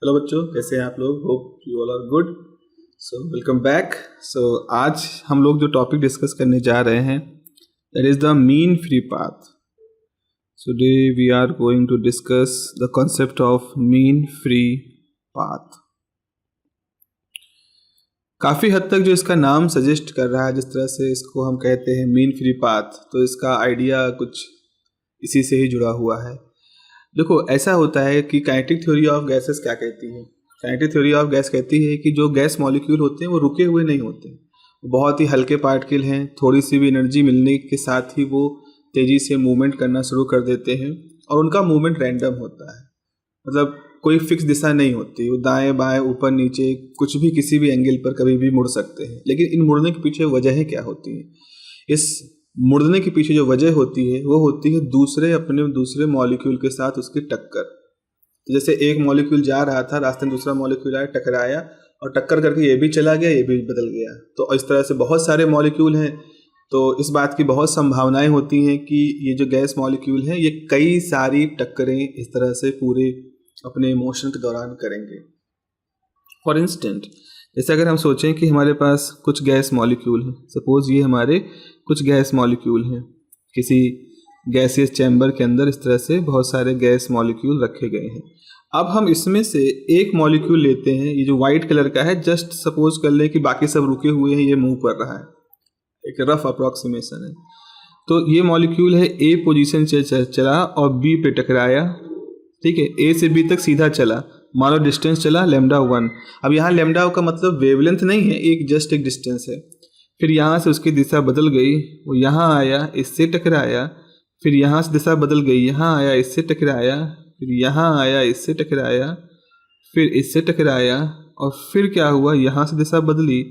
Hello बच्चों, कैसे हैं आप लोग? Hope you all are good. So welcome back. So आज हम लोग जो टॉपिक डिस्कस करने जा रहे हैं that is the mean free path. So today we are going to discuss the concept of mean free path. काफ़ी हद तक जो इसका नाम सजेस्ट कर रहा है, जिस तरह से इसको हम कहते हैं मीन फ्री पाथ, तो इसका आइडिया कुछ इसी से ही जुड़ा हुआ है। देखो, ऐसा होता है कि काइनेटिक थ्योरी ऑफ गैसेस क्या कहती है। काइनेटिक थ्योरी ऑफ गैस कहती है कि जो गैस मॉलिक्यूल होते हैं वो रुके हुए नहीं होते, वो बहुत ही हल्के पार्टिकल हैं। थोड़ी सी भी एनर्जी मिलने के साथ ही वो तेज़ी से मूवमेंट करना शुरू कर देते हैं और उनका मूवमेंट रैंडम होता है। मतलब कोई फिक्स दिशा नहीं होती, वो दाएं बाएं ऊपर नीचे कुछ भी किसी भी एंगल पर कभी भी मुड़ सकते हैं। लेकिन इन मुड़ने के पीछे वजहें क्या होती हैं? इस मुड़ने के पीछे जो वजह होती है वो होती है अपने दूसरे मॉलिक्यूल के साथ उसकी टक्कर। तो जैसे एक मॉलिक्यूल जा रहा था, रास्ते में दूसरा मॉलिक्यूल आया, टकराया और टक्कर करके ये भी चला गया, ये भी बदल गया। तो इस तरह से बहुत सारे मॉलिक्यूल हैं, तो इस बात की बहुत संभावनाएं होती हैं कि ये जो गैस मॉलिक्यूल हैं ये कई सारी टक्करें इस तरह से पूरे अपने मोशन के दौरान करेंगे। फॉर इंस्टेंट, जैसे अगर हम सोचें कि हमारे पास कुछ गैस मॉलिक्यूल हैं, सपोज ये हमारे कुछ गैस मॉलिक्यूल हैं, किसी गैसियस चैम्बर के अंदर इस तरह से बहुत सारे गैस मॉलिक्यूल रखे गए हैं। अब हम इसमें से एक मॉलिक्यूल लेते हैं, ये जो वाइट कलर का है, जस्ट सपोज कर ले कि बाकी सब रुके हुए हैं, ये मूव कर रहा है, एक रफ अप्रॉक्सीमेशन है। तो ये मॉलिक्यूल है, ए पोजीशन से चला और बी पे टकराया, ठीक है, ए से बी तक सीधा चला, मान लो डिस्टेंस चला λ1। अब यहाँ λ का मतलब वेवलेंथ नहीं है, एक जस्ट एक डिस्टेंस है। फिर यहाँ से उसकी दिशा बदल गई, वो यहाँ आया, इससे टकराया, फिर यहाँ से दिशा बदल गई, यहाँ आया, इससे टकराया, फिर यहाँ आया, इससे टकराया, फिर इससे टकराया, और फिर क्या हुआ, यहाँ से दिशा बदली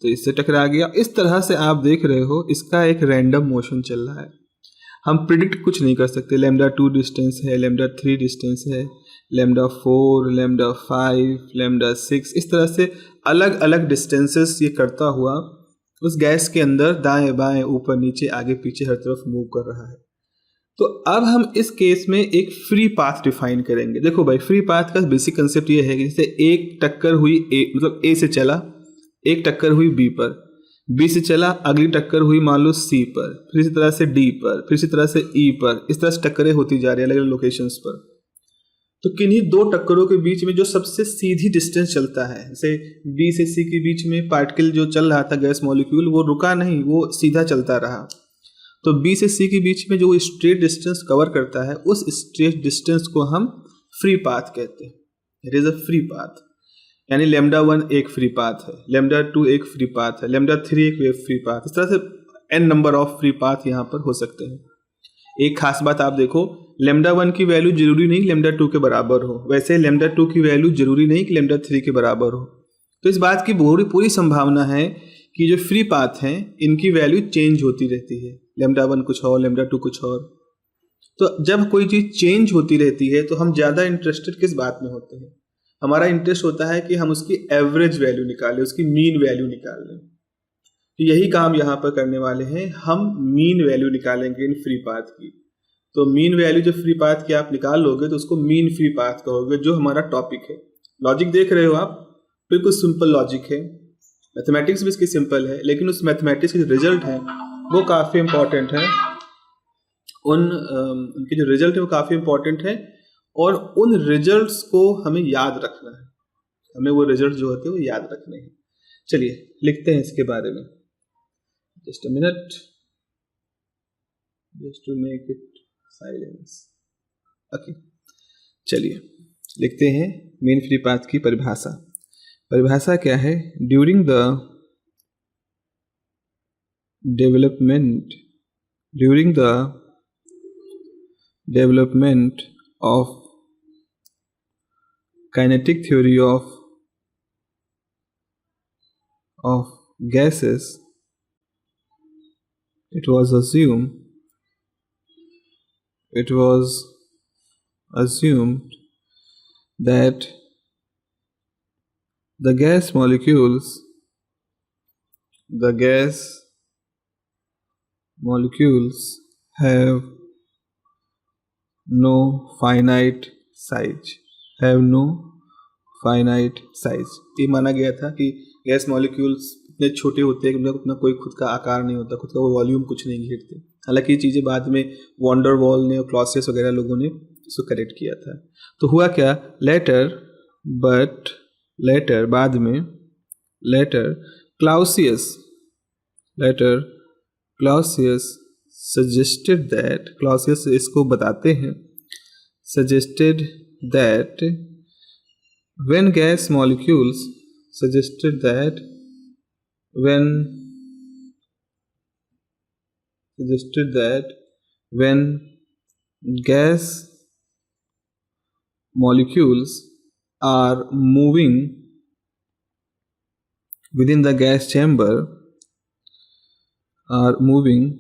तो इससे टकरा गया। इस तरह से आप देख रहे हो इसका एक रैंडम मोशन चल रहा है। हम प्रिडिक्ट कुछ नहीं कर सकते, λ2 डिस्टेंस है, λ3 डिस्टेंस है, λ4, λ5, λ6, इस तरह से अलग अलग डिस्टेंसेस ये करता हुआ उस गैस के अंदर दाएं बाएं ऊपर नीचे आगे पीछे हर तरफ मूव कर रहा है। तो अब हम इस केस में एक फ्री पाथ डिफाइन करेंगे। देखो भाई, फ्री पाथ का बेसिक कंसेप्ट ये है कि जैसे एक टक्कर हुई ए, मतलब ए से चला, एक टक्कर हुई बी पर, बी से चला, अगली टक्कर हुई मान लो सी पर, फिर इसी तरह से डी पर, फिर इसी तरह से ई पर, इस तरह से टक्करें होती जा रही है अलग अलग लोकेशंस पर। तो किन्हीं दो टक्करों के बीच में जो सबसे सीधी डिस्टेंस चलता है, जैसे बी से सी के बीच में पार्टिकल जो चल रहा था गैस मॉलिक्यूल, वो रुका नहीं, वो सीधा चलता रहा। तो बी से सी के बीच में जो स्ट्रेट डिस्टेंस कवर करता है, उस स्ट्रेट डिस्टेंस को हम फ्री पाथ कहते हैं। It is a free path. यानी λ1 एक फ्री पाथ है, λ2 एक फ्री पाथ है, λ3 एक फ्री पाथ। इस तरह से n number of free path यहाँ पर हो सकते हैं। एक खास बात आप देखो, λ1 की वैल्यू जरूरी नहीं λ2 के बराबर हो, वैसे λ2 की वैल्यू जरूरी नहीं कि λ3 के बराबर हो। तो इस बात की पूरी संभावना है कि जो फ्री पाथ हैं इनकी वैल्यू चेंज होती रहती है, λ1 कुछ और, λ2 कुछ और। तो जब कोई चीज़ चेंज होती रहती है तो हम ज़्यादा इंटरेस्टेड किस बात में होते हैं? हमारा इंटरेस्ट होता है कि हम उसकी एवरेज वैल्यू निकालें, उसकी मीन वैल्यू निकाल लें। तो यही काम यहाँ पर करने वाले हैं, हम मीन वैल्यू निकालेंगे इन फ्री पाथ की। तो मीन वैल्यू जो फ्री पाथ की आप निकाल लोगे तो उसको मीन फ्री पाथ कहोगे, जो हमारा टॉपिक है। लॉजिक देख रहे हो आप, बिल्कुल सिंपल लॉजिक है। मैथमेटिक्स भी इसकी सिंपल है, लेकिन उस मैथमेटिक्स के जो रिजल्ट हैं वो काफ़ी इंपॉर्टेंट है। उनके जो रिजल्ट है वो काफ़ी इंपॉर्टेंट है, और उन रिजल्ट्स को हमें याद रखना है। हमें वो रिजल्ट जो होते हैं वो याद रखने हैं। चलिए लिखते हैं इसके बारे में। Just a minute, just to make it silence. Okay, चलिए लिखते हैं मीन फ्री पाथ की परिभाषा। परिभाषा क्या है? During the development of kinetic theory of gases, it was assumed that the gas molecules have no finite size, finite size. ये माना गया था कि गैस मॉलिक्यूल्स इतने छोटे होते हैं कि उनका अपना कोई खुद का आकार नहीं होता, खुद का वो वॉल्यूम कुछ नहीं घेरते। हालांकि ये चीज़ें बाद में वॉन्डर वॉल ने और क्लॉसियस वगैरह लोगों ने इसको करेक्ट किया था। तो हुआ क्या, लेटर बाद में लेटर क्लाउसियस सजेस्टेड दैट, क्लाउसियस इसको बताते हैं, suggested that when gas molecules suggested that when gas molecules are moving within the gas chamber, are moving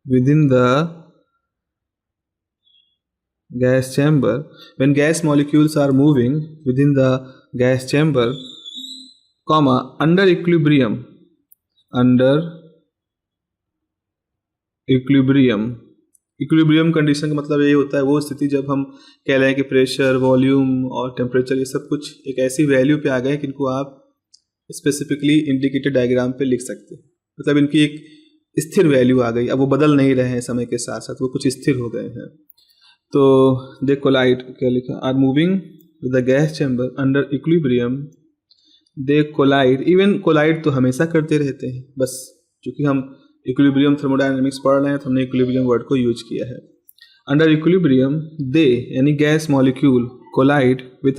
within the gas chamber, when gas molecules are moving within the gas chamber, comma, under equilibrium condition का मतलब ये होता है वो स्थिति जब हम कह रहे हैं कि प्रेशर, वॉल्यूम और टेम्परेचर ये सब कुछ एक ऐसी वैल्यू पे आ गए कि इनको आप स्पेसिफिकली इंडिकेटेड डायग्राम पे लिख सकते हैं। मतलब इनकी एक स्थिर वैल्यू आ गई, अब वो बदल नहीं रहे हैं समय के साथ साथ, वो कुछ स्थिर हो गए हैं। तो दे कोलाइड, क्या लिखा, are moving with the gas chamber under equilibrium, they collide. Even collide तो हमेशा करते रहते हैं, बस क्योंकि हम इक्विलिब्रियम थर्मोडायनेमिक्स पढ़ रहे हैं तो हमने इक्विलिब्रियम वर्ड को यूज किया है। अंडर इक्विलिब्रियम दे यानी gas molecule collide with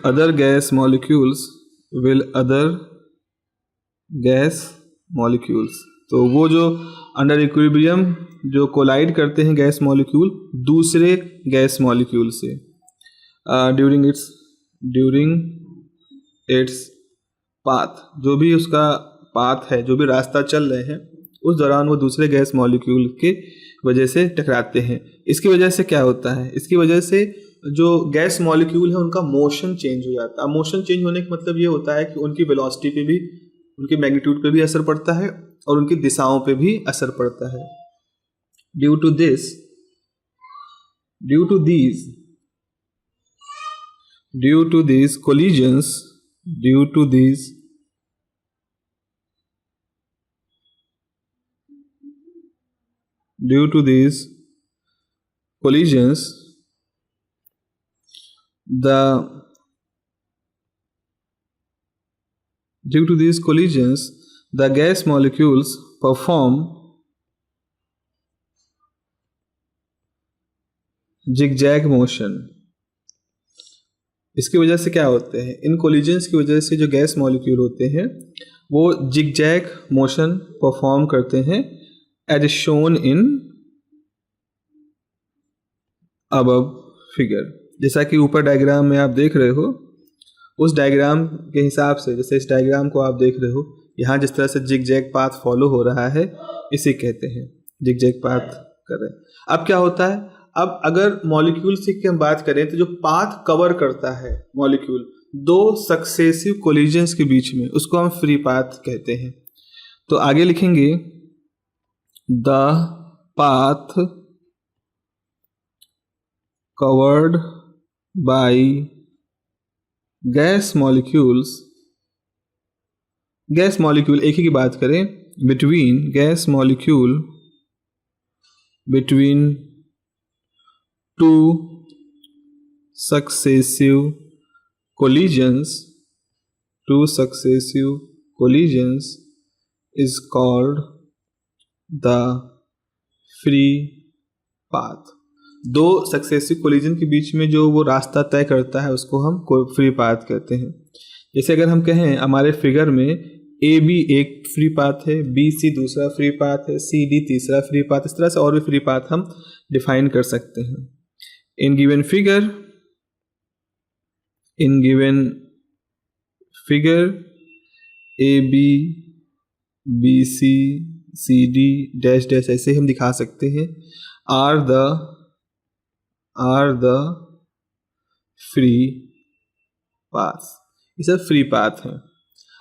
other gas molecules तो वो जो अंडर इक्विलिब्रियम जो कोलाइड करते हैं गैस मॉलिक्यूल दूसरे गैस मॉलिक्यूल से ड्यूरिंग इट्स पाथ, जो भी उसका पाथ है, जो भी रास्ता चल रहे हैं उस दौरान वो दूसरे गैस मॉलिक्यूल के वजह से टकराते हैं। इसकी वजह से क्या होता है, इसकी वजह से जो गैस मॉलिक्यूल है उनका मोशन चेंज हो जाता है। मोशन चेंज होने का मतलब ये होता है कि उनकी वेलोसिटी पे भी, उनकी मैग्नीट्यूड पे भी असर पड़ता है और उनकी दिशाओं पे भी असर पड़ता है। Due to these collisions the gas molecules perform zigzag motion। इसकी वजह से क्या होते हैं, इन कोलिजन्स की वजह से जो गैस मॉलिक्यूल होते हैं वो जिगजैग मोशन परफॉर्म करते हैं as shown in above figure. जैसा कि ऊपर डायग्राम में आप देख रहे हो, उस डायग्राम के हिसाब से, जैसे इस डायग्राम को आप देख रहे हो, यहाँ जिस तरह से जिगजैग पाथ फॉलो हो रहा है इसे कहते हैं जिगजैग पाथ कर रहे हैं। अब क्या होता है, अब अगर मॉलिक्यूल से की हम बात करें तो जो पाथ कवर करता है मॉलिक्यूल दो सक्सेसिव कोलिजन्स के बीच में, उसको हम फ्री पाथ कहते हैं। तो आगे लिखेंगे the path covered by gas molecule एक ही की बात करें, between two successive collisions is called the free path। दो सक्सेसिव कोलिजन के बीच में जो वो रास्ता तय करता है उसको हम फ्री पाथ कहते हैं। जैसे अगर हम कहें हमारे फिगर में ए बी एक फ्री पाथ है, बी सी दूसरा फ्री पाथ है, सी डी तीसरा फ्री पाथ, इस तरह से और भी फ्री पाथ हम डिफाइन कर सकते हैं। In given figure A B B C C D dash dash ऐसे हम दिखा सकते हैं are the free paths। ये सब फ्री पाथ हैं।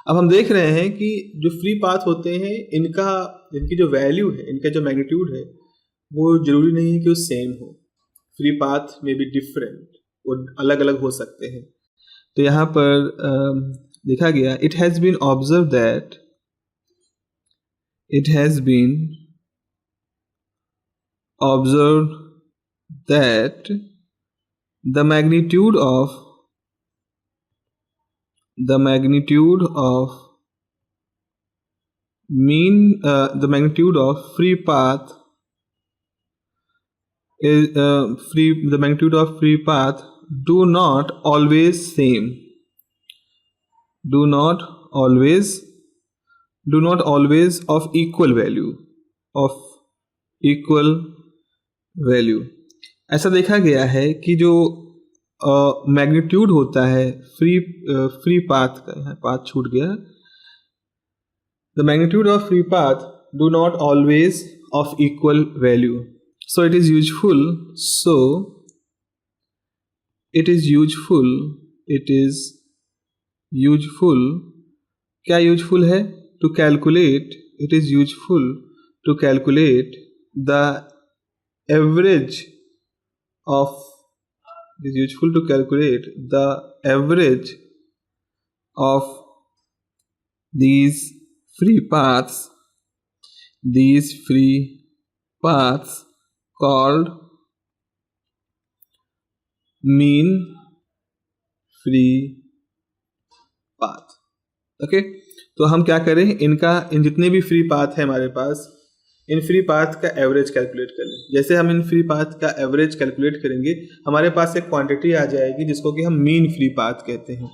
अब हम देख रहे हैं कि जो फ्री पाथ होते हैं इनकी जो वैल्यू है, इनका जो मैग्नीट्यूड है वो जरूरी नहीं है कि वो सेम हो। फ्री पाथ में भी डिफरेंट, वो अलग अलग हो सकते हैं। तो यहाँ पर लिखा गया, it has been observe that it has been observed that the magnitude of free path is the magnitude of free path do not always of equal value। ऐसा देखा गया है कि जो मैग्नीट्यूड होता है फ्री पाथ का, यहाँ पाथ छूट गया, the magnitude of free path do not always of equal value, so it is useful क्या यूजफुल है? To calculate the average of these free paths called mean free path। Okay, तो हम क्या करें, इन जितने भी फ्री पाथ है हमारे पास, इन फ्री पाथ का एवरेज कैलकुलेट कर लें। जैसे हम इन फ्री पाथ का एवरेज कैलकुलेट करेंगे, हमारे पास एक क्वांटिटी आ जाएगी जिसको कि हम मीन फ्री पाथ कहते हैं।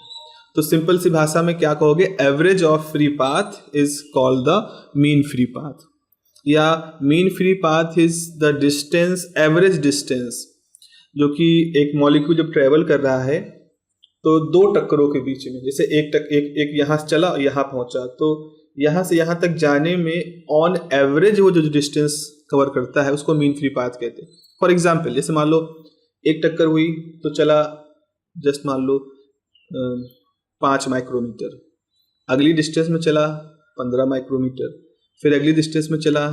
तो सिंपल सी भाषा में क्या कहोगे, average of free path is called the mean free path, या mean free path is the distance, average distance, जो कि एक मॉलिक्यूल जब ट्रेवल कर रहा है तो दो टक्करों के बीच में, जैसे एक यहाँ से चला और यहाँ पहुंचा, तो यहाँ से यहाँ तक जाने में ऑन एवरेज वो जो डिस्टेंस कवर करता है उसको मीन फ्री पाथ कहते हैं। फॉर एग्जांपल, जैसे मान लो एक टक्कर हुई तो चला जस्ट मान लो 5 माइक्रोमीटर, अगली डिस्टेंस में चला 15 माइक्रोमीटर, फिर अगली डिस्टेंस में चला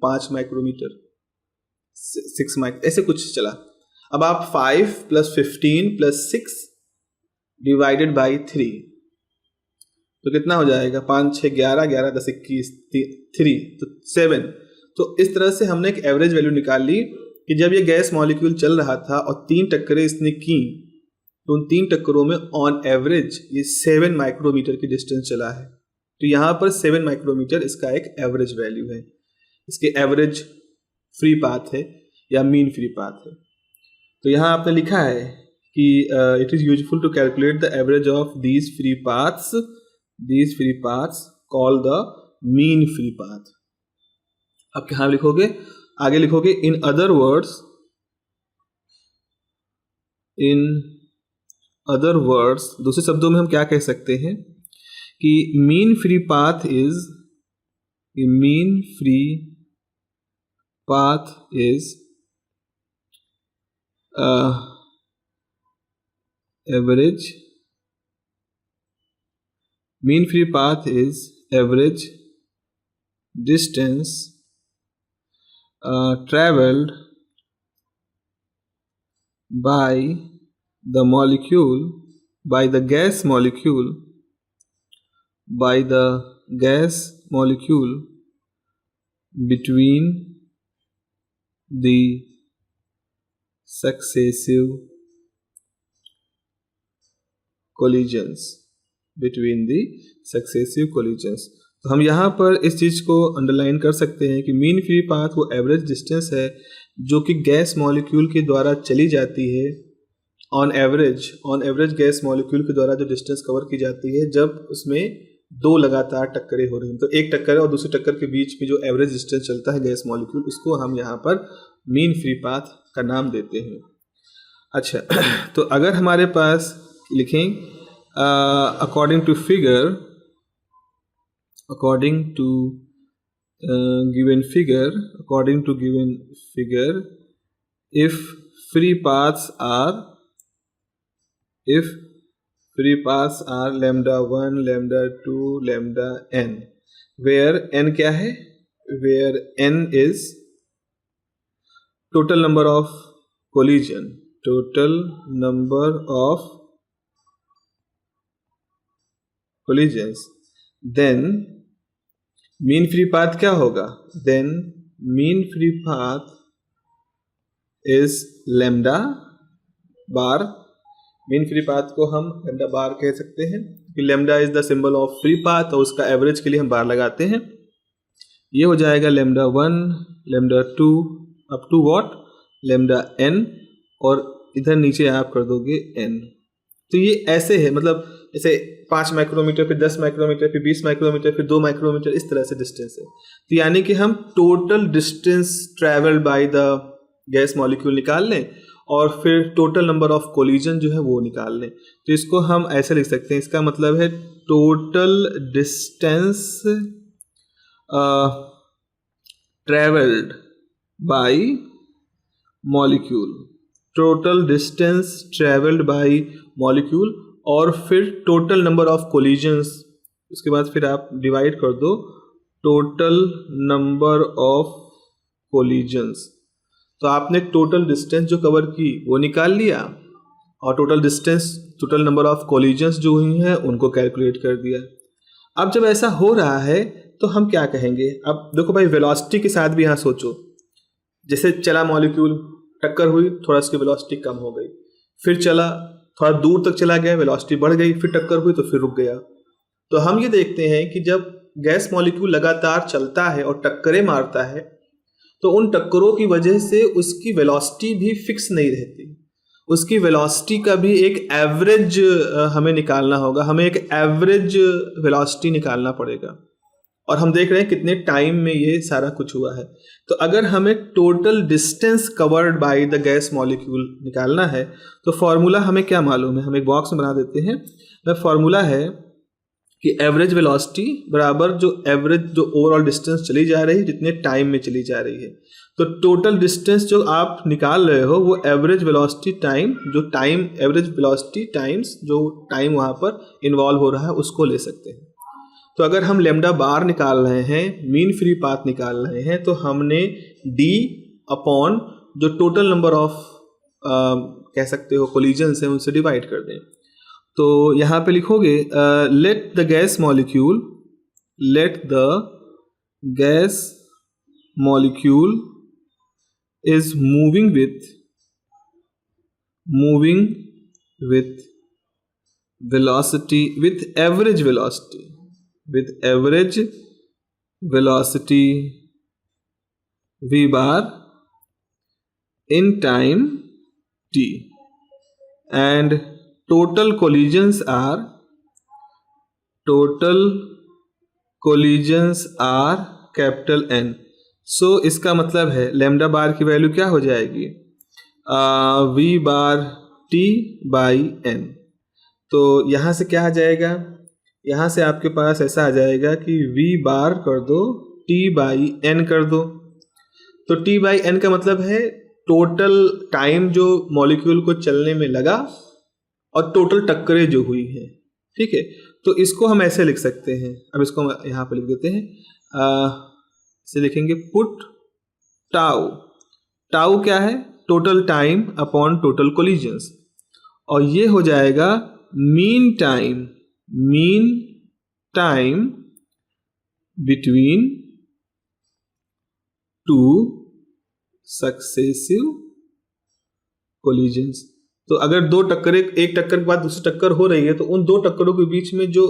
5 माइक्रोमीटर, 6 माइक्रो, ऐसे कुछ चला। अब आप 5 + 15 + 6 डिवाइडेड बाई 3, तो कितना हो जाएगा, 5 6 11 11 10 21 3 तो 7। तो इस तरह से हमने एक एवरेज वैल्यू निकाल ली कि जब ये गैस मॉलिक्यूल चल रहा था और 3 टक्करें इसने की, तो उन 3 टक्करों में ऑन एवरेज ये 7 माइक्रोमीटर की डिस्टेंस चला है। तो यहाँ पर 7 माइक्रोमीटर इसका एक एवरेज वैल्यू है, इसके एवरेज फ्री पाथ है या मीन फ्री पाथ है। तो यहाँ आपने लिखा है कि it is useful to calculate the average of these free paths call the mean free path. अब क्या लिखोगे, आगे लिखोगे, इन अदर वर्ड्स, दूसरे शब्दों में हम क्या कह सकते हैं कि mean free path is average distance traveled by the gas molecule between the successive collisions। तो हम यहाँ पर इस चीज़ को अंडरलाइन कर सकते हैं कि मीन फ्री पाथ वो एवरेज डिस्टेंस है जो कि गैस मॉलिक्यूल के द्वारा चली जाती है, ऑन एवरेज गैस मॉलिक्यूल के द्वारा जो डिस्टेंस कवर की जाती है जब उसमें 2 लगातार टक्करें हो रही हैं। तो एक टक्कर और दूसरी टक्कर के बीच में जो एवरेज डिस्टेंस चलता है गैस मॉलिक्यूल, उसको हम यहाँ पर मीन फ्री पाथ का नाम देते हैं। अच्छा, तो अगर हमारे पास लिखें according to given figure if free paths are λ1 λ2 λn, where n क्या है, where n is total number of collision, total number of collisions, then mean free path क्या होगा, then mean free path is lambda bar. Mean free path को हम lambda bar कह सकते हैं कि lambda is the symbol of free path और उसका एवरेज के लिए हम बार लगाते हैं। ये हो जाएगा lambda 1, lambda 2 up to what, lambda n, और इधर नीचे आप कर दोगे n। तो ये ऐसे है, मतलब जैसे 5 माइक्रोमीटर, फिर 10 माइक्रोमीटर, फिर 20 माइक्रोमीटर, फिर 2 माइक्रोमीटर, इस तरह से डिस्टेंस है। तो यानी कि हम total distance travelled by the gas molecule निकाल लें और फिर टोटल नंबर ऑफ कोलिजन जो है वो निकाल लें। तो इसको हम ऐसे लिख सकते हैं, इसका मतलब है total distance travelled bye molecule, total distance travelled bye molecule, और फिर टोटल नंबर ऑफ कोलिजन्स, उसके बाद फिर आप डिवाइड कर दो टोटल नंबर ऑफ कोलिजन्स। तो आपने टोटल डिस्टेंस जो कवर की वो निकाल लिया और total distance, total number of collisions जो हुई हैं उनको कैलकुलेट कर दिया। अब जब ऐसा हो रहा है तो हम क्या कहेंगे, अब देखो भाई वेलोसिटी के साथ भी यहाँ सोचो, जैसे चला मॉलिक्यूल, टक्कर हुई, थोड़ा इसकी वेलोसिटी कम हो गई, फिर चला, थोड़ा दूर तक चला गया, वेलोसिटी बढ़ गई, फिर टक्कर हुई तो फिर रुक गया। तो हम ये देखते हैं कि जब गैस मॉलिक्यूल लगातार चलता है और टक्करें मारता है तो उन टक्करों की वजह से उसकी वेलोसिटी भी फिक्स नहीं रहती, उसकी वेलोसिटी का भी एक एवरेज हमें निकालना होगा, हमें एक एवरेज वेलोसिटी निकालना पड़ेगा। और हम देख रहे हैं कितने टाइम में ये सारा कुछ हुआ है। तो अगर हमें total distance covered by the gas molecule निकालना है तो फॉर्मूला हमें क्या मालूम है, हम एक बॉक्स में बना देते हैं। वह फॉर्मूला है कि एवरेज वेलोसिटी बराबर जो एवरेज जो ओवरऑल डिस्टेंस चली जा रही है जितने टाइम में चली जा रही है। तो टोटल डिस्टेंस जो आप निकाल रहे हो वो एवरेज वेलोसिटी टाइम, जो टाइम एवरेज वेलोसिटी टाइम्स जो टाइम वहाँ पर इन्वॉल्व हो रहा है उसको ले सकते हैं। तो अगर हम लैम्डा बार निकाल रहे हैं, मीन फ्री पाथ निकाल रहे हैं, तो हमने d अपॉन जो टोटल नंबर ऑफ कह सकते हो कोलिजन्स हैं उनसे डिवाइड कर दें। तो यहाँ पे लिखोगे let the gas molecule is moving with velocity, with average velocity v bar in time t, and total collisions are capital N। सो इसका मतलब है लैम्डा बार की वैल्यू क्या हो जाएगी, v bar t by n। तो यहाँ से क्या आ जाएगा, यहाँ से आपके पास ऐसा आ जाएगा कि v बार कर दो t बाई n कर दो। तो t बाई n का मतलब है टोटल टाइम जो मॉलिक्यूल को चलने में लगा और टोटल टक्करें जो हुई हैं, ठीक है। तो इसको हम ऐसे लिख सकते हैं, अब इसको हम यहाँ पर लिख देते हैं, इसे लिखेंगे पुट टाउ क्या है, total time upon total collisions, और ये हो जाएगा mean time between two successive collisions. तो अगर दो टक्करें, एक टक्कर के बाद दूसरी टक्कर हो रही है तो उन दो टक्करों के बीच में जो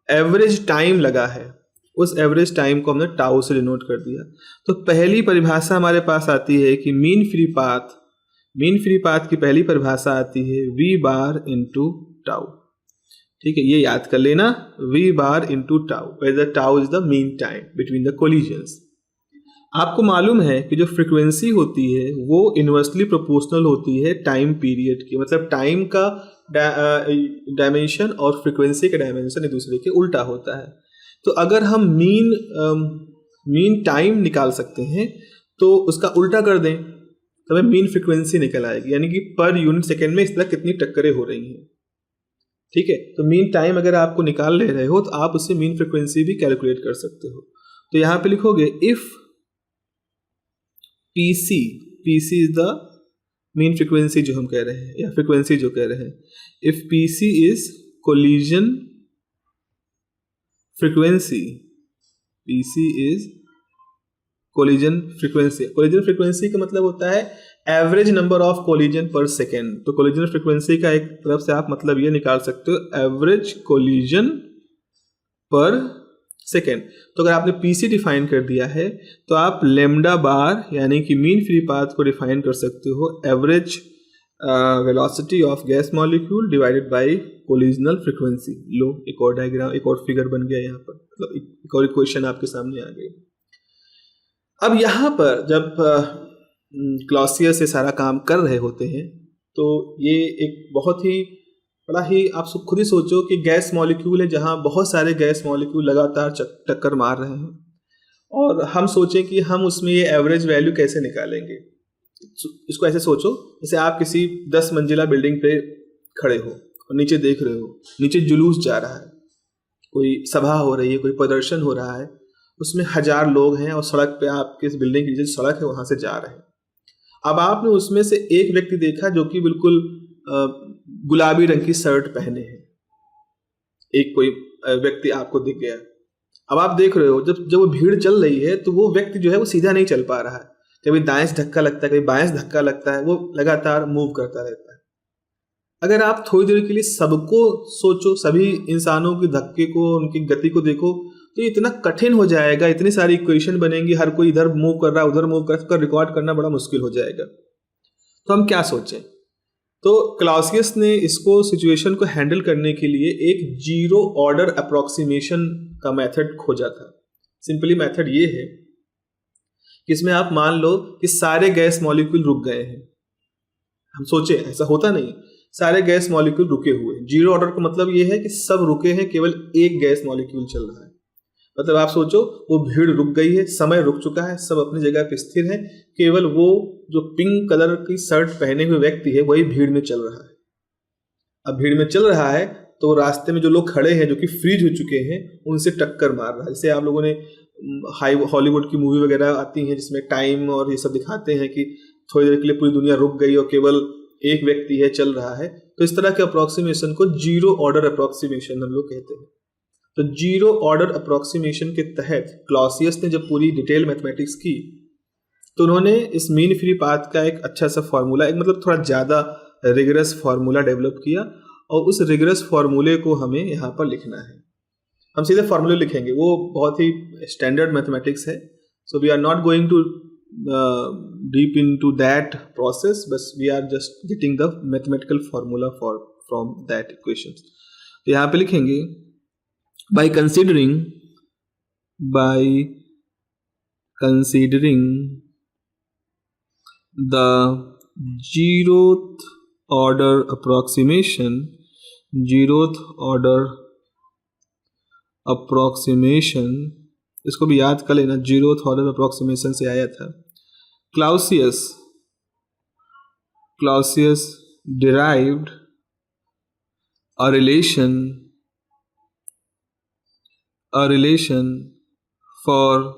एवरेज टाइम लगा है उस एवरेज टाइम को हमने टाउ से डिनोट कर दिया। तो पहली परिभाषा हमारे पास आती है कि मीन फ्री पाथ की पहली परिभाषा आती है v बार इंटू टाउ, ठीक है, ये याद कर लेना, v bar into tau, where the tau is the mean time between the collisions. आपको मालूम है कि जो फ्रीक्वेंसी होती है वो इन्वर्सली प्रोपोर्शनल होती है टाइम पीरियड की, मतलब टाइम का डायमेंशन और फ्रीक्वेंसी का डायमेंशन एक दूसरे के उल्टा होता है। तो अगर हम मीन टाइम निकाल सकते हैं तो उसका उल्टा कर दें तो हमें मीन फ्रीक्वेंसी निकल आएगी, यानी कि पर यूनिट सेकेंड में इस तरह कितनी टक्करें हो रही हैं, ठीक है। तो मीन टाइम अगर आपको निकाल ले रहे हो तो आप उससे मीन फ्रीक्वेंसी भी कैलकुलेट कर सकते हो। तो यहाँ पे लिखोगे if PC is the mean frequency जो हम कह रहे हैं या फ्रीक्वेंसी जो कह रहे हैं, if PC is collision frequency, PC is collision frequency. Collision frequency का मतलब होता है एवरेज नंबर ऑफ कोलिजन पर सेकेंड। तो कोलिजन फ्रीक्वेंसी का एक तरफ से आप मतलब ये निकाल सकते हो एवरेज कोलिजन पर सेकेंड। तो अगर आपने पीसी डिफाइन कर दिया है तो आप लेमडा बार यानी कि मीन फ्री पाथ को डिफाइन कर सकते हो average velocity of gas molecule divided by collisional frequency. लो एक और डायग्राम, एक और फिगर बन गया यहाँ पर, मतलब एक और इक्वेशन आपके सामने आ गई। अब यहाँ पर जब क्लॉसियस से सारा काम कर रहे होते हैं तो ये एक बहुत ही बड़ा ही, आप खुद ही सोचो कि गैस मॉलिक्यूल है जहाँ बहुत सारे गैस मॉलिक्यूल लगातार टक्कर मार रहे हैं, और हम सोचें कि हम उसमें ये एवरेज वैल्यू कैसे निकालेंगे। इसको ऐसे सोचो जैसे आप किसी 10 मंजिला बिल्डिंग पे खड़े हो और नीचे देख रहे हो, नीचे जुलूस जा रहा है, कोई सभा हो रही है, कोई प्रदर्शन हो रहा है, उसमें 1000 लोग हैं और सड़क पे आपके इस बिल्डिंग की जो सड़क है वहां से जा रहे हैं। अब आपने उसमें से एक व्यक्ति देखा जो कि बिल्कुल गुलाबी रंग की शर्ट पहने हैं, एक कोई व्यक्ति आपको दिख गया। अब आप देख रहे हो जब वो भीड़ चल रही है तो वो व्यक्ति जो है वो सीधा नहीं चल पा रहा है, कभी दाएं से धक्का लगता है, कभी बाएं से धक्का लगता है, वो लगातार मूव करता रहता है। अगर आप थोड़ी देर के लिए सबको सोचो, सभी इंसानों के धक्के को, उनकी गति को देखो, तो इतना कठिन हो जाएगा, इतनी सारी इक्वेशन बनेंगी, हर कोई इधर मूव कर रहा है, उधर मूव कर रहा है, रिकॉर्ड करना बड़ा मुश्किल हो जाएगा। तो हम क्या सोचें? तो क्लॉसियस ने इसको सिचुएशन को हैंडल करने के लिए एक जीरो ऑर्डर अप्रोक्सीमेशन का मेथड खोजा था। सिंपली मेथड ये है कि इसमें आप मान लो कि सारे गैस मॉलिक्यूल रुक गए हैं। हम सोचे ऐसा होता नहीं, सारे गैस मॉलिक्यूल रुके हुए। जीरो ऑर्डर का मतलब ये है कि सब रुके हैं, केवल एक गैस मॉलिक्यूल चल रहा है। मतलब आप सोचो वो भीड़ रुक गई है, समय रुक चुका है, सब अपनी जगह पे स्थिर है, केवल वो जो पिंक कलर की शर्ट पहने हुए व्यक्ति है वही भीड़ में चल रहा है। अब भीड़ में चल रहा है तो रास्ते में जो लोग खड़े हैं जो कि फ्रीज हो चुके हैं उनसे टक्कर मार रहा है। जैसे आप लोगों ने हॉलीवुड की मूवी वगैरह आती हैं जिसमें टाइम और ये सब दिखाते हैं कि थोड़ी देर के लिए पूरी दुनिया रुक गई और केवल एक व्यक्ति है चल रहा है। तो इस तरह के अप्रोक्सीमेशन को जीरो ऑर्डर अप्रोक्सीमेशन हम लोग कहते हैं। तो जीरो ऑर्डर अप्रोक्सीमेशन के तहत क्लॉसियस ने जब पूरी डिटेल मैथमेटिक्स की तो उन्होंने इस मीन फ्री पाथ का एक अच्छा सा फॉर्मूला, एक मतलब थोड़ा ज़्यादा रिगरस फॉर्मूला डेवलप किया, और उस रिगरस फॉर्मूले को हमें यहाँ पर लिखना है। हम सीधे फॉर्मूले लिखेंगे, वो बहुत ही स्टैंडर्ड मैथमेटिक्स है। So we are not going to deep in to that process, बस we are just getting the mathematical formula from that equation. तो यहाँ पे लिखेंगे by considering the zeroth order approximation, इसको भी याद कर लेना, zeroth order approximation से आया था। Clausius derived a relation for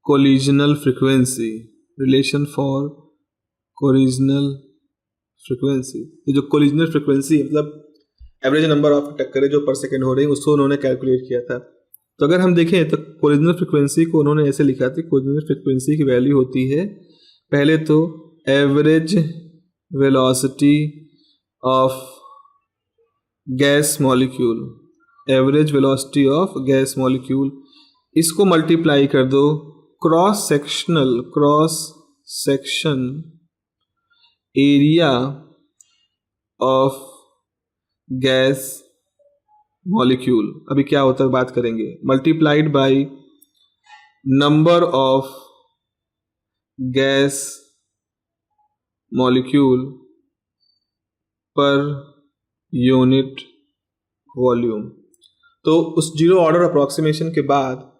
collisional frequency, ये जो collisional frequency मतलब एवरेज नंबर ऑफ टक्करें जो पर सेकेंड हो रही है उसको उन्होंने कैलकुलेट किया था। तो अगर हम देखें तो कोलिजनल फ्रीक्वेंसी को उन्होंने ऐसे लिखा था, कोलिजनल फ्रीक्वेंसी की वैल्यू होती है पहले तो average velocity of gas molecule, इसको मल्टीप्लाई कर दो cross section area of gas molecule. अभी क्या होता है बात करेंगे, multiplied by number of gas molecule per unit volume. तो उस जीरो ऑर्डर अप्रोक्सीमेशन के बाद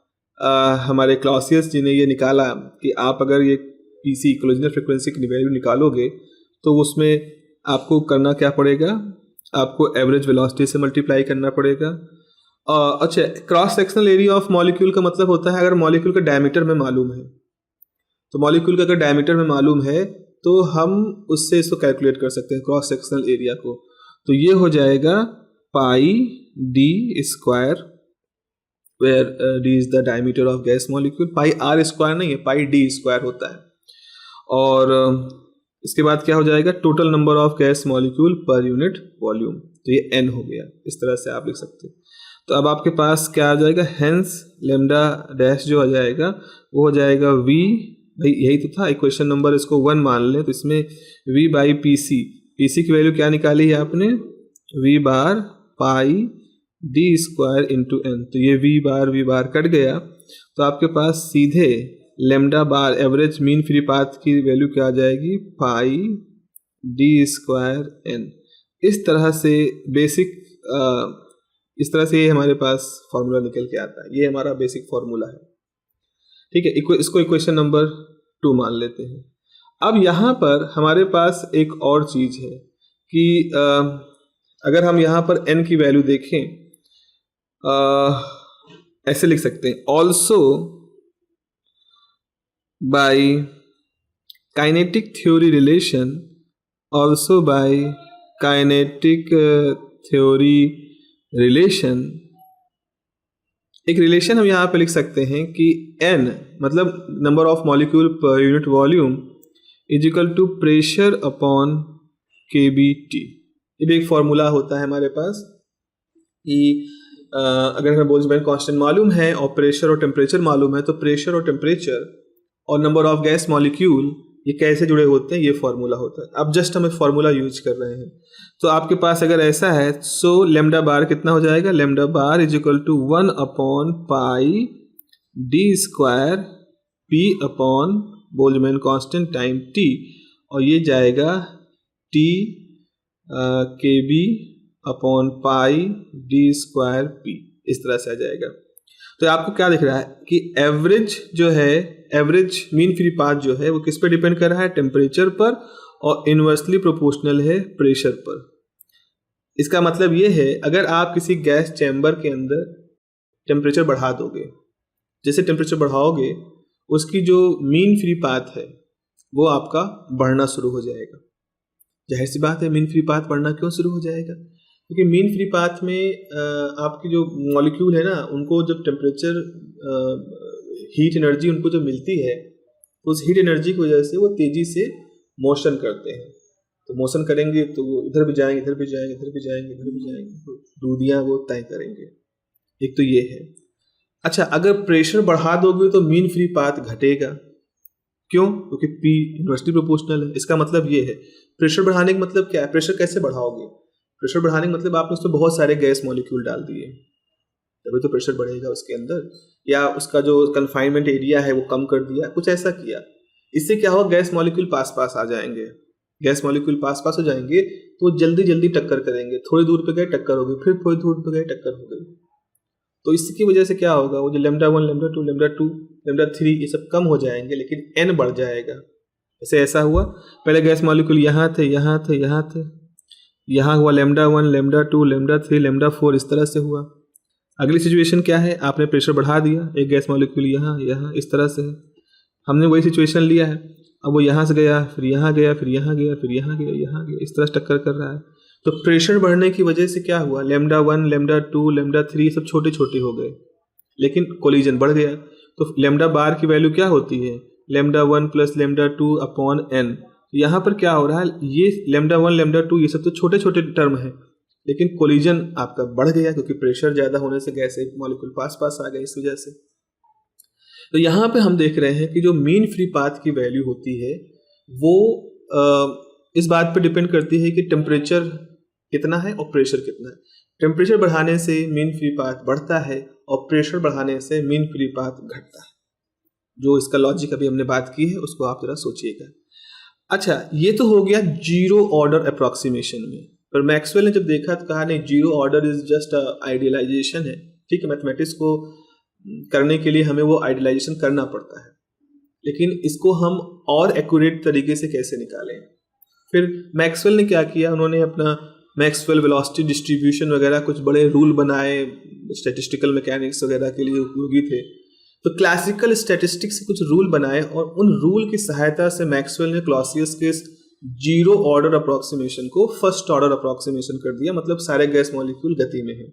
हमारे क्लॉसियस जी ने ये निकाला कि आप अगर ये पीसी कोलिजनल फ्रीक्वेंसी की वैल्यू निकालोगे तो उसमें आपको करना क्या पड़ेगा, आपको एवरेज वेलोसिटी से मल्टीप्लाई करना पड़ेगा। अच्छा, cross sectional area of molecule का मतलब होता है अगर मॉलिक्यूल का डायमीटर में मालूम है तो मॉलिक्यूल का अगर डायमीटर में मालूम है तो हम उससे इसको कैलकुलेट कर सकते हैं, क्रॉस सेक्शनल एरिया को। तो ये हो जाएगा pi D square, where d is the diameter of gas molecule. Pi r square नहीं है, पाई डी स्क्वायर होता है। और इसके बाद क्या हो जाएगा, total number of gas molecule per unit volume. तो ये n हो गया, इस तरह से आप लिख सकते हैं। तो अब आपके पास क्या आ जाएगा, हेंस लेमडा डैश जो आ जाएगा वो हो जाएगा v, भाई यही तो था इक्वेशन नंबर, इसको 1 मान लें। तो इसमें v by P C, P C की वैल्यू क्या निकाली है आपने, v bar pi D square into N. तो ये v बार कट गया, तो आपके पास सीधे लेमडा बार एवरेज मीन फ्री पाथ की वैल्यू क्या आ जाएगी, पाई डी स्क्वायर एन। इस तरह से बेसिक इस तरह से ये हमारे पास फॉर्मूला निकल के आता है। ये हमारा बेसिक फॉर्मूला है, ठीक है। इसको इक्वेशन नंबर 2 मान लेते हैं। अब यहाँ पर हमारे पास एक और चीज़ है कि अगर हम यहाँ पर n की वैल्यू देखें, ऐसे लिख सकते हैं, also by kinetic theory relation, also by kinetic theory relation, एक रिलेशन हम यहाँ पे लिख सकते हैं कि n मतलब number of molecule per unit volume is equal to pressure upon kBt। ये भी एक फॉर्मूला होता है हमारे पास कि अगर हमें बोल्ट्जमैन कांस्टेंट मालूम है और प्रेशर और टेम्परेचर मालूम है, तो प्रेशर और टेम्परेचर और नंबर ऑफ गैस मॉलिक्यूल ये कैसे जुड़े होते हैं, ये फॉर्मूला होता है। अब जस्ट हम फॉर्मूला यूज कर रहे हैं। तो आपके पास अगर ऐसा है, सो लेमडा बार कितना हो जाएगा, lambda bar is equal to 1 upon pi D square P upon Boltzmann constant time T, और ये जाएगा T K B upon pi D square P, इस तरह से आ जाएगा। तो आपको क्या दिख रहा है कि एवरेज जो है, एवरेज मीन फ्री पाथ जो है वो किस पे डिपेंड कर रहा है, टेम्परेचर पर, और इन्वर्सली प्रोपोर्शनल है प्रेशर पर। इसका मतलब ये है, अगर आप किसी गैस चैम्बर के अंदर टेम्परेचर बढ़ा दोगे, जैसे टेम्परेचर बढ़ाओगे उसकी जो मीन फ्री पाथ है वो आपका बढ़ना शुरू हो जाएगा। जाहिर सी बात है, मीन फ्री पाथ बढ़ना क्यों शुरू हो जाएगा, क्योंकि मीन फ्री पाथ में आपकी जो मॉलिक्यूल है ना, उनको जब टेम्परेचर हीट एनर्जी उनको जो मिलती है, उस हीट एनर्जी की वजह से वो तेज़ी से मोशन करते हैं। तो मोशन करेंगे तो वो इधर भी जाएंगे, इधर भी जाएंगे, इधर भी जाएंगे, इधर भी जाएंगे, तो दूरियाँ वो तय करेंगे। एक तो ये है। अच्छा, अगर प्रेशर बढ़ा दोगे तो मीन फ्री पाथ घटेगा। क्यों? क्योंकि P इन्वर्सली प्रोपोर्शनल है। इसका मतलब ये है, प्रेशर बढ़ाने का मतलब क्या है, प्रेशर कैसे बढ़ाओगे, प्रेशर बढ़ाने का मतलब आपने उसमें बहुत सारे गैस मॉलिक्यूल डाल दिए, तभी तो प्रेशर बढ़ेगा उसके अंदर, या उसका जो कन्फाइनमेंट एरिया है वो कम कर दिया, कुछ ऐसा किया। इससे क्या होगा, गैस मॉलिक्यूल पास पास आ जाएंगे। गैस मॉलिक्यूल पास पास हो जाएंगे तो जल्दी जल्दी टक्कर करेंगे, थोड़ी दूर पे गए टक्कर हो गई, फिर थोड़ी दूर पे गए टक्कर हो गई। तो इसकी वजह से क्या होगा, वो जो लेमडा 1, लेमडा 2, लेमडा 2, लेमडा 3 ये सब कम हो जाएंगे, लेकिन n बढ़ जाएगा। जैसे ऐसा हुआ, पहले गैस मॉलिक्यूल यहाँ थे, यहाँ थे, यहाँ थे, यहाँ हुआ लेमडा 1, लेमडा 2, लेमडा 3, लेमडा 4, इस तरह से हुआ। अगली सिचुएशन क्या है, आपने प्रेशर बढ़ा दिया, एक गैस मॉलिक्यूल यहाँ, यहाँ, इस तरह से है। हमने वही सिचुएशन लिया है, अब वो यहाँ से गया, फिर यहाँ गया, फिर यहाँ गया, फिर यहाँ गया, यहाँ गया, इस तरह से टक्कर कर रहा है। तो प्रेशर बढ़ने की वजह से क्या हुआ, लेमडा 1, लेमडा 2, लेमडा 3 सब छोटे छोटे हो गए, लेकिन कोलिजन बढ़ गया। तो लेमडा बार की वैल्यू क्या होती है, lambda 1 plus lambda 2 upon n। यहाँ पर क्या हो रहा है, ये लेमडा 1, लेमडा 2 ये सब तो छोटे छोटे टर्म है, लेकिन कोलिजन आपका बढ़ गया क्योंकि प्रेशर ज़्यादा होने से गैस मॉलिक्यूल पास पास आ गए, इस वजह से। तो यहाँ पे हम देख रहे हैं कि जो मीन फ्री पाथ की वैल्यू होती है वो इस बात पे डिपेंड करती है कि टेम्परेचर कितना है और प्रेशर कितना है। टेम्परेचर बढ़ाने से मीन फ्री पाथ बढ़ता है और प्रेशर बढ़ाने से मीन फ्री पाथ घटता है। जो इसका लॉजिक अभी हमने बात की है उसको आप जरा सोचिएगा। अच्छा, ये तो हो गया जीरो ऑर्डर अप्रॉक्सीमेशन में, पर मैक्सवेल ने जब देखा तो कहा नहीं, zero order is just idealisation है। ठीक है, मैथमेटिक्स को करने के लिए हमें वो आइडियलाइजेशन करना पड़ता है, लेकिन इसको हम और एक्यूरेट तरीके से कैसे निकालें। फिर मैक्सवेल ने क्या किया, उन्होंने अपना मैक्सवेल वेलोसिटी डिस्ट्रीब्यूशन वगैरह कुछ बड़े रूल बनाए, स्टैटिस्टिकल मैकेनिक्स वगैरह के लिए उपयोगी थे। तो क्लासिकल स्टैटिस्टिक्स से कुछ रूल बनाए और उन रूल की सहायता से मैक्सवेल ने क्लॉसियस के जीरो ऑर्डर अप्रोक्सीमेशन को फर्स्ट ऑर्डर अप्रोक्सीमेशन कर दिया, मतलब सारे गैस मॉलिक्यूल गति में हैं।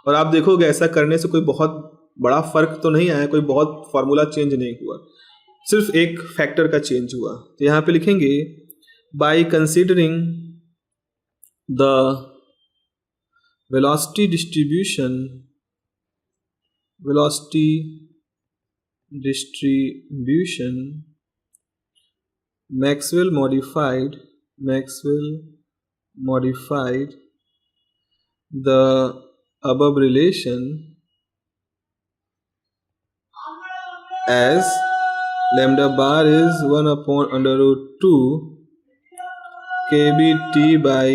और आप देखोगे ऐसा करने से कोई बहुत बड़ा फर्क तो नहीं आया, कोई बहुत फार्मूला चेंज नहीं हुआ, सिर्फ एक फैक्टर का चेंज हुआ। तो यहाँ पे लिखेंगे by considering the velocity distribution Maxwell modified the above relation as lambda bar is 1 upon under root 2 kbt by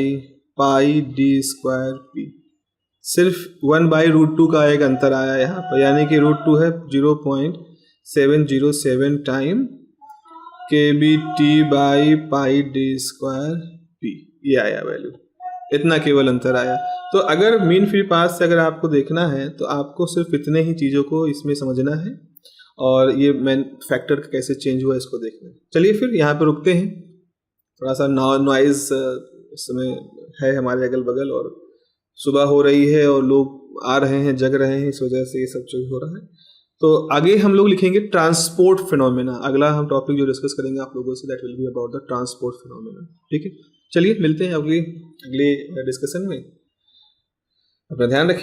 pi d square p। सिर्फ 1 बाई रूट 2 का एक अंतर आया यहाँ पर, यानी कि रूट 2 है 0.707 time kbt by pi D square P, ये आया वैल्यू, इतना केवल अंतर आया। तो अगर मीन फ्री पाथ से अगर आपको देखना है तो आपको सिर्फ इतने ही चीज़ों को इसमें समझना है और ये मेन फैक्टर कैसे चेंज हुआ इसको देखना है। चलिए फिर यहाँ पर रुकते हैं, थोड़ा सा नॉइज़ इस समय है हमारे अगल बगल और सुबह हो रही है और लोग आ रहे हैं, जग रहे हैं, इस वजह से ये सब चीज़ हो रहा है। तो आगे हम लोग लिखेंगे ट्रांसपोर्ट फिनोमेना, अगला हम टॉपिक जो डिस्कस करेंगे आप लोगों say that will be about the transport phenomena. ठीक है, चलिए मिलते हैं अगले डिस्कशन में, अपना ध्यान रखिए।